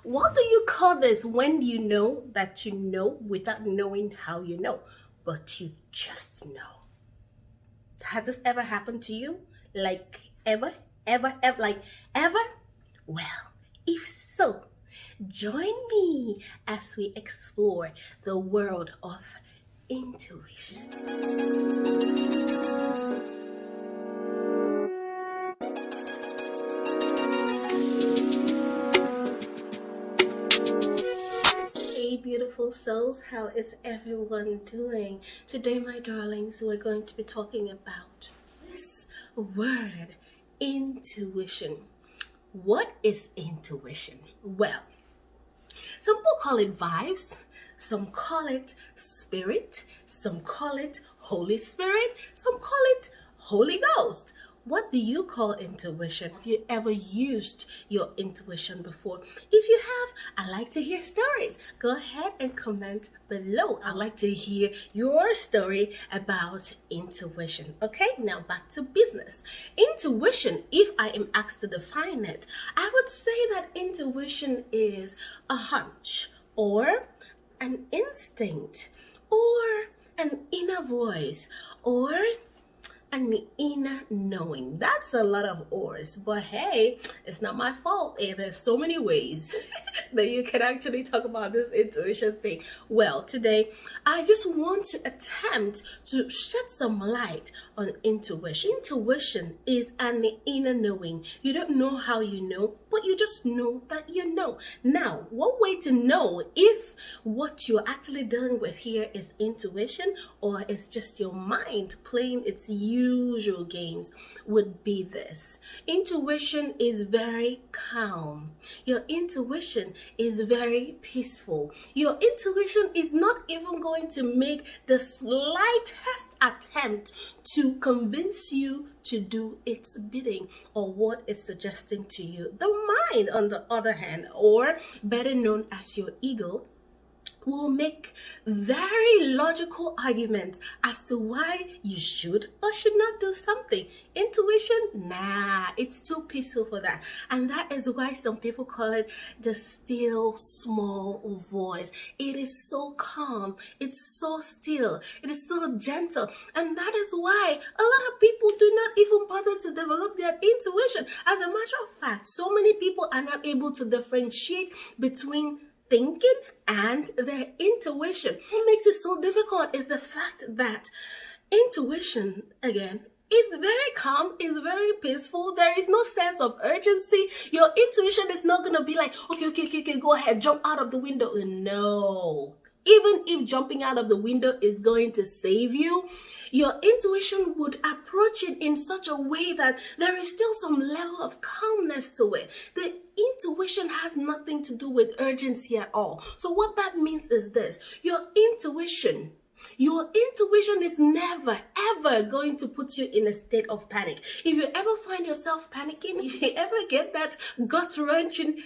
What do you call this when you know that you know without knowing how you know, but you just know? Has this ever happened to you? Like ever? Ever? Like ever? Well, if so, join me as we explore the world of intuition. Hey beautiful souls, how is everyone doing? Today, my darlings, we're going to be talking about this word, intuition. What is intuition? Well, some people call it vibes, some call it spirit, some call it Holy Spirit, some call it Holy Ghost. What do you call intuition? Have you ever used your intuition before? If you have, I'd like to hear stories. Go ahead and comment below. I'd like to hear your story about intuition. Okay, now back to business. Intuition, if I am asked to define it, I would say that intuition is a hunch or an instinct or an inner voice or an inner knowing. That's a lot of ors, but hey, it's not my fault. There's so many ways that you can actually talk about this intuition thing. Well, today I just want to attempt to shed some light on intuition. Intuition is an inner knowing. You don't know how you know, but you just know that you know. Now, one way to know if what you're actually dealing with here is intuition or it's just your mind playing its usual games would be this. Intuition is very calm. Your intuition is very peaceful. Your intuition is not even going to make the slightest attempt to convince you to do its bidding or what it's suggesting to you. The mind, on the other hand, or better known as your ego, will make very logical arguments as to why you should or should not do something. Intuition, nah, it's too peaceful for that. And that is why some people call it the still small voice. It is so calm, it's so still, it is so gentle. And that is why a lot of people do not even bother to develop their intuition. As a matter of fact, so many people are not able to differentiate between thinking and their intuition. What makes it so difficult is the fact that intuition, again, is very calm, is very peaceful. There is no sense of urgency. Your intuition is not going to be like, okay, go ahead, jump out of the window. No. Even if jumping out of the window is going to save you, your intuition would approach it in such a way that there is still some level of calmness to it. The intuition has nothing to do with urgency at all. So what that means is this: your intuition is never ever going to put you in a state of panic. If you ever find yourself panicking, if you ever get that gut-wrenching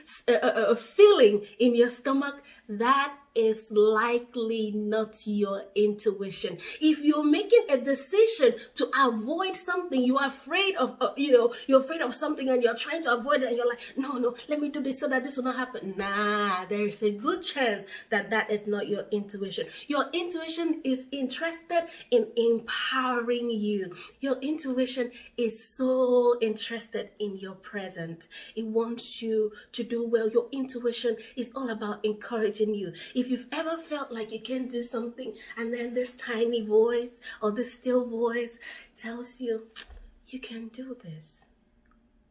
feeling in your stomach, that is likely not your intuition. If you're making a decision to avoid something, you're afraid of, you're afraid of something and you're trying to avoid it and you're like, no, let me do this so that this will not happen. Nah, there is a good chance that that is not your intuition. Your intuition is interested in empowering you. Your intuition is so interested in your present. It wants you to do well. Your intuition is all about encouraging you. If you've ever felt like you can't do something and then this tiny voice or this still voice tells you, you can do this,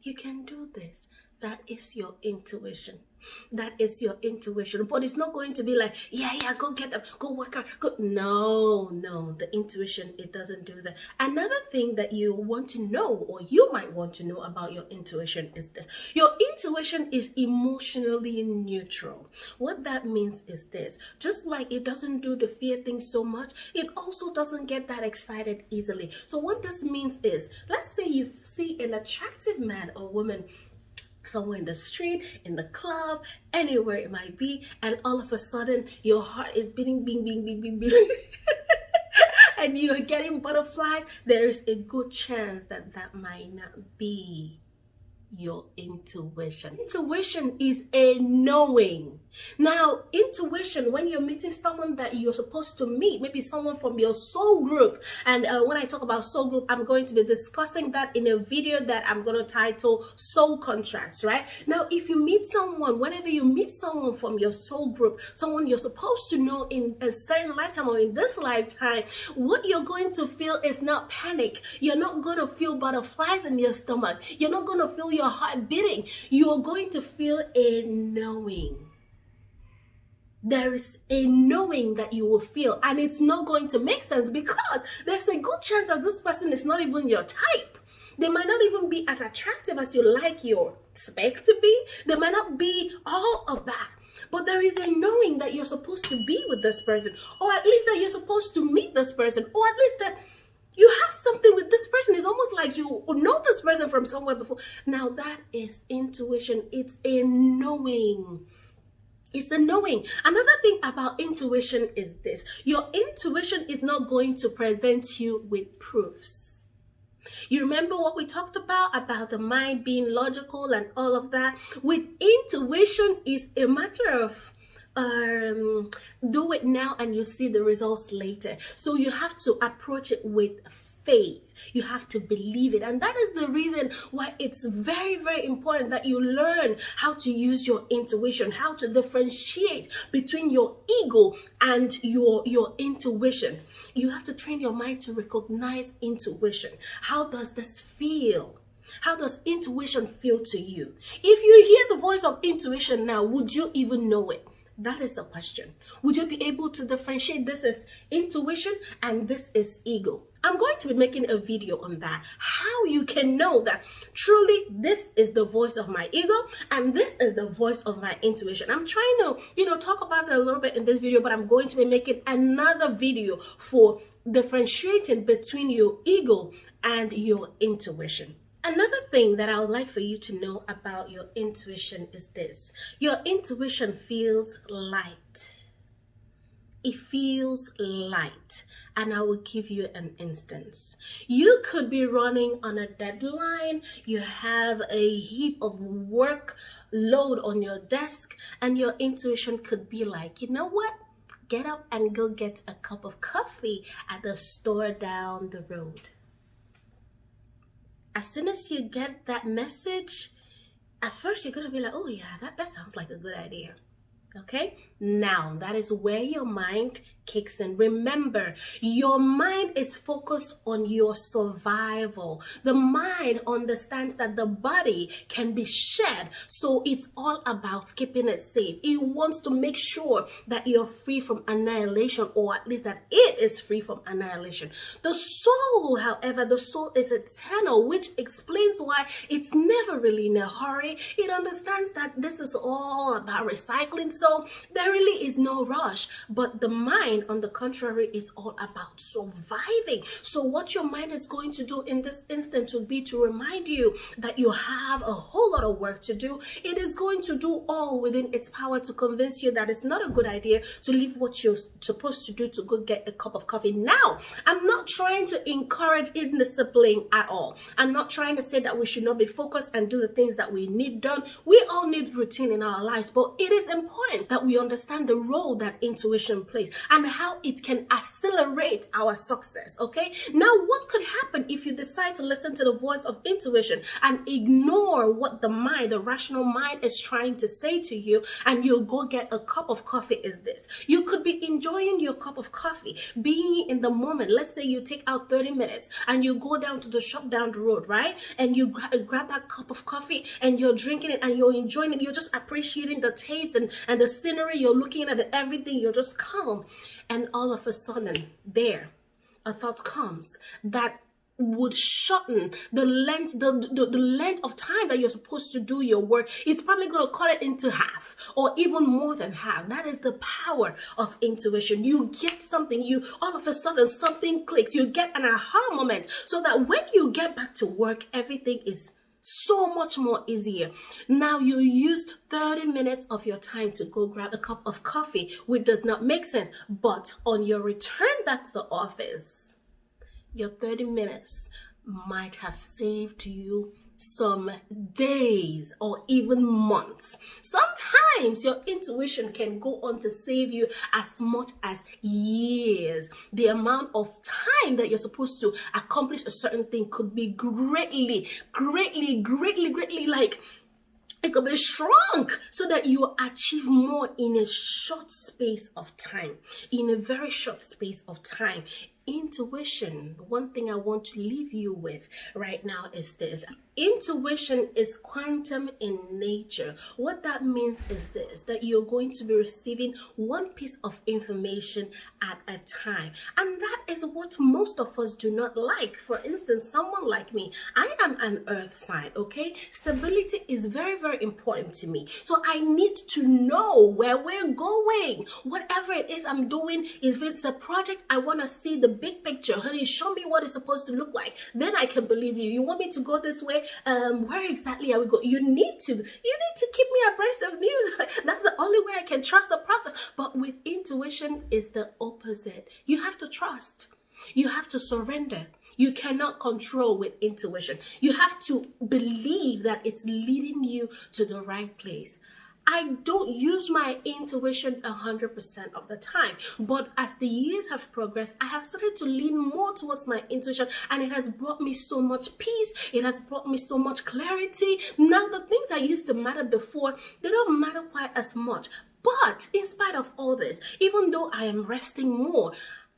you can do this, that is your intuition. That is your intuition. But it's not going to be like, yeah, go get them, go work out, go. No, the intuition, it doesn't do that. Another thing that you want to know, or you might want to know about your intuition is this: your intuition is emotionally neutral. What that means is this: just like it doesn't do the fear thing so much, it also doesn't get that excited easily. So what this means is, let's say you see an attractive man or woman somewhere in the street, in the club, anywhere it might be, and all of a sudden your heart is beating, bing, bing, bing, bing, bing. And you're getting butterflies. There is a good chance that that might not be your intuition. Intuition is a knowing. Now, intuition, when you're meeting someone that you're supposed to meet, maybe someone from your soul group, and when I talk about soul group, I'm going to be discussing that in a video that I'm going to title Soul Contracts, right? Now, if you meet someone, whenever you meet someone from your soul group, someone you're supposed to know in a certain lifetime or in this lifetime, what you're going to feel is not panic. You're not going to feel butterflies in your stomach. You're not going to feel your heart beating. You're going to feel a knowing. There is a knowing that you will feel, and it's not going to make sense because there's a good chance that this person is not even your type. They might not even be as attractive as you like you expect to be. They might not be all of that. But there is a knowing that you're supposed to be with this person, or at least that you're supposed to meet this person, or at least that you have something with this person. It's almost like you know this person from somewhere before. Now that is intuition. It's a knowing. It's a knowing. Another thing about intuition is this. Your intuition is not going to present you with proofs. You remember what we talked about the mind being logical and all of that? With intuition, is a matter of do it now and you see the results later. So you have to approach it with faith. You have to believe it, and that is the reason why it's very, very important that you learn how to use your intuition, how to differentiate between your ego and your intuition. You have to train your mind to recognize intuition. How does this feel? How does intuition feel to you? If you hear the voice of intuition now, would you even know it? That is the question. Would you be able to differentiate this is intuition and this is ego? I'm going to be making a video on that. How you can know that truly this is the voice of my ego and this is the voice of my intuition. I'm trying to, talk about it a little bit in this video, but I'm going to be making another video for differentiating between your ego and your intuition. Another thing that I would like for you to know about your intuition is this. Your intuition feels light. It feels light. And I will give you an instance. You could be running on a deadline. You have a heap of work load on your desk, and your intuition could be like, you know what? Get up and go get a cup of coffee at the store down the road. As soon as you get that message, at first you're going to be like, oh yeah, that sounds like a good idea. Okay, now that is where your mind kicks in. Remember, your mind is focused on your survival. The mind understands that the body can be shed, so it's all about keeping it safe. It wants to make sure that you're free from annihilation, or at least that it is free from annihilation. The soul, however, the soul is eternal, which explains why it's never really in a hurry. It understands that this is all about recycling, so there really is no rush. But the mind, on the contrary, is all about surviving. So what your mind is going to do in this instance would be to remind you that you have a whole lot of work to do. It is going to do all within its power to convince you that it's not a good idea to leave what you're supposed to do to go get a cup of coffee. Now, I'm not trying to encourage indiscipline at all. I'm not trying to say that we should not be focused and do the things that we need done. We all need routine in our lives, but it is important that we understand the role that intuition plays and how it can accelerate our success. Okay, now what could happen if you decide to listen to the voice of intuition and ignore what the mind, the rational mind, is trying to say to you, and you go get a cup of coffee? Is this, you could be enjoying your cup of coffee, being in the moment. Let's say you take out 30 minutes and you go down to the shop down the road, right, and you grab that cup of coffee and you're drinking it and you're enjoying it. You're just appreciating the taste and the scenery. You're looking at it, everything. You're just calm, and all of a sudden there a thought comes that would shorten the length of time that you're supposed to do your work. It's probably going to cut it into half or even more than half. That is the power of intuition. You get something, all of a sudden something clicks, you get an aha moment, so that when you get back to work, everything is so much more easier. Now you used 30 minutes of your time to go grab a cup of coffee, which does not make sense, but on your return back to the office, your 30 minutes might have saved you some days or even months. Sometimes your intuition can go on to save you as much as years. The amount of time that you're supposed to accomplish a certain thing could be greatly, like, it could be shrunk so that you achieve more in a short space of time, in a very short space of time. Intuition, one thing I want to leave you with right now is this. Intuition is quantum in nature. What that means is this, that you're going to be receiving one piece of information at a time. And that is what most of us do not like. For instance, someone like me, I am an earth sign, okay? Stability is very, very important to me. So I need to know where we're going. Whatever it is I'm doing, if it's a project, I want to see the big picture. Honey, show me what it's supposed to look like. Then I can believe you. You want me to go this way? Where exactly are we going? You need to keep me abreast of news. That's the only way I can trust the process. But with intuition is the opposite. You have to trust. You have to surrender. You cannot control with intuition. You have to believe that it's leading you to the right place. I don't use my intuition 100% of the time, but as the years have progressed, I have started to lean more towards my intuition, and it has brought me so much peace. It has brought me so much clarity. Now, the things that used to matter before, they don't matter quite as much. But in spite of all this, even though I am resting more,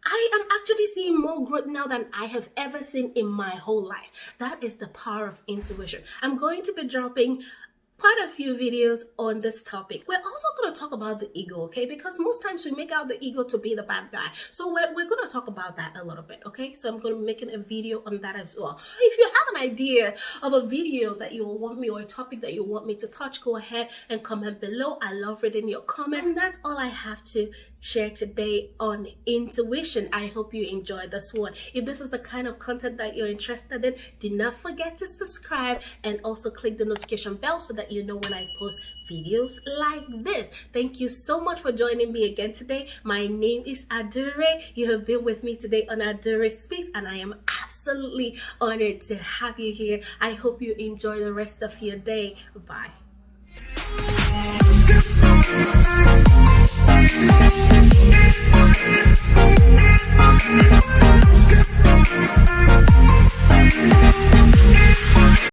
I am actually seeing more growth now than I have ever seen in my whole life. That is the power of intuition. I'm going to be dropping quite a few videos on this topic. We're also going to talk about the ego, okay? Because most times we make out the ego to be the bad guy. So we're going to talk about that a little bit, okay? So I'm going to be making a video on that as well. If you have an idea of a video that you will want me, or a topic that you want me to touch, go ahead and comment below. I love reading your comments. And that's all I have to share today on intuition. I hope you enjoyed this one. If this is the kind of content that you're interested in, do not forget to subscribe and also click the notification bell so that you know when I post videos like this. Thank you so much for joining me again today. My name is Adaure. You have been with me today on Adaure Speaks, and I am absolutely honored to have you here. I hope you enjoy the rest of your day. Bye.